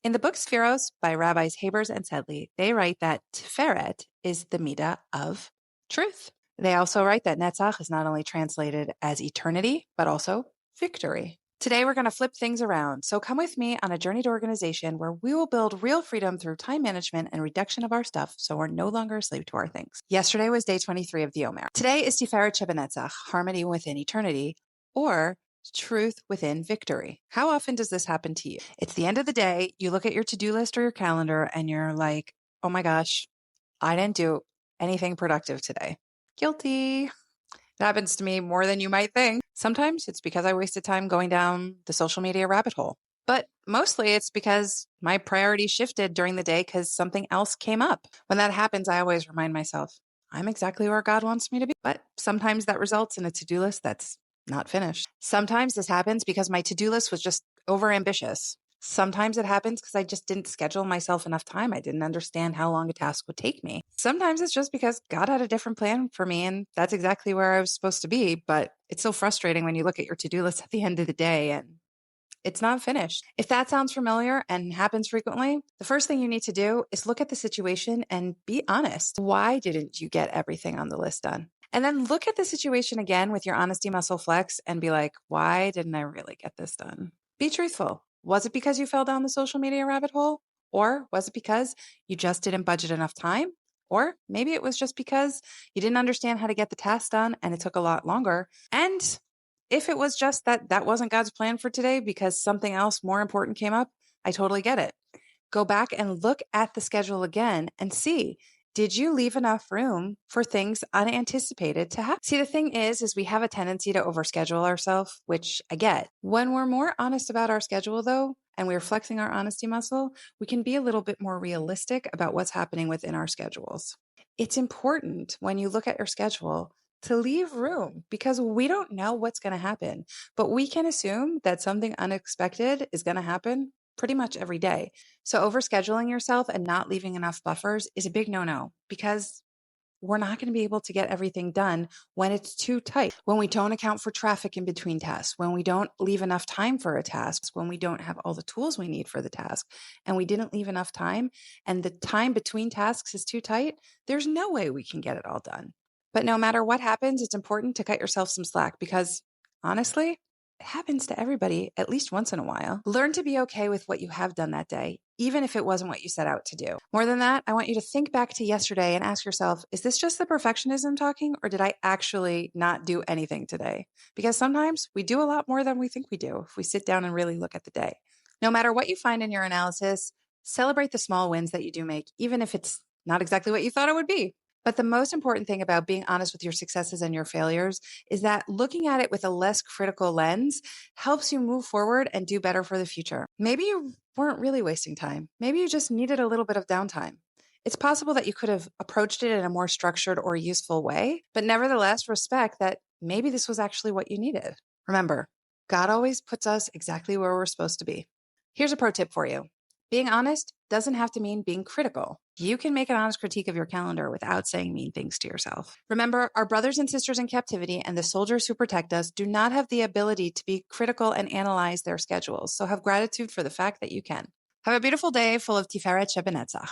In the book Spheros by Rabbis Habers and Sedley, they write that Tiferet is the midah of truth. They also write that Netzach is not only translated as eternity, but also victory. Today, we're going to flip things around. So come with me on a journey to organization where we will build real freedom through time management and reduction of our stuff so we're no longer a slave to our things. Yesterday was day 23 of the Omer. Today is Tiferet Shebentzach, harmony within eternity, or truth within victory. How often does this happen to you? It's the end of the day. You look at your to-do list or your calendar and you're like, oh my gosh, I didn't do anything productive today. Guilty. It happens to me more than you might think. Sometimes it's because I wasted time going down the social media rabbit hole. But mostly it's because my priorities shifted during the day because something else came up. When that happens, I always remind myself, I'm exactly where God wants me to be. But sometimes that results in a to-do list that's not finished. Sometimes this happens because my to-do list was just overambitious. Sometimes it happens because I just didn't schedule myself enough time. I didn't understand how long a task would take me. Sometimes it's just because God had a different plan for me, and that's exactly where I was supposed to be. But it's so frustrating when you look at your to-do list at the end of the day and it's not finished. If that sounds familiar and happens frequently, the first thing you need to do is look at the situation and be honest. Why didn't you get everything on the list done? And then look at the situation again with your honesty muscle flex and be like, why didn't I really get this done? Be truthful. Was it because you fell down the social media rabbit hole? Or was it because you just didn't budget enough time? Or maybe it was just because you didn't understand how to get the task done and it took a lot longer. And if it was just that wasn't God's plan for today because something else more important came up, I totally get it. Go back and look at the schedule again and see, did you leave enough room for things unanticipated to happen? See, the thing is we have a tendency to overschedule ourselves, which I get. When we're more honest about our schedule, though, and we're flexing our honesty muscle, we can be a little bit more realistic about what's happening within our schedules. It's important when you look at your schedule to leave room because we don't know what's going to happen, but we can assume that something unexpected is going to happen pretty much every day. So overscheduling yourself and not leaving enough buffers is a big no-no because we're not going to be able to get everything done when it's too tight, when we don't account for traffic in between tasks, when we don't leave enough time for a task, when we don't have all the tools we need for the task, and we didn't leave enough time, and the time between tasks is too tight, there's no way we can get it all done. But no matter what happens, it's important to cut yourself some slack because honestly, it happens to everybody at least once in a while. Learn to be okay with what you have done that day, even if it wasn't what you set out to do. More than that, I want you to think back to yesterday and ask yourself, is this just the perfectionism talking, or did I actually not do anything today? Because sometimes we do a lot more than we think we do if we sit down and really look at the day. No matter what you find in your analysis, celebrate the small wins that you do make, even if it's not exactly what you thought it would be. But the most important thing about being honest with your successes and your failures is that looking at it with a less critical lens helps you move forward and do better for the future. Maybe you weren't really wasting time. Maybe you just needed a little bit of downtime. It's possible that you could have approached it in a more structured or useful way, but nevertheless respect that maybe this was actually what you needed. Remember, God always puts us exactly where we're supposed to be. Here's a pro tip for you. Being honest doesn't have to mean being critical. You can make an honest critique of your calendar without saying mean things to yourself. Remember, our brothers and sisters in captivity and the soldiers who protect us do not have the ability to be critical and analyze their schedules. So have gratitude for the fact that you can. Have a beautiful day full of Tiferet Shebentzach.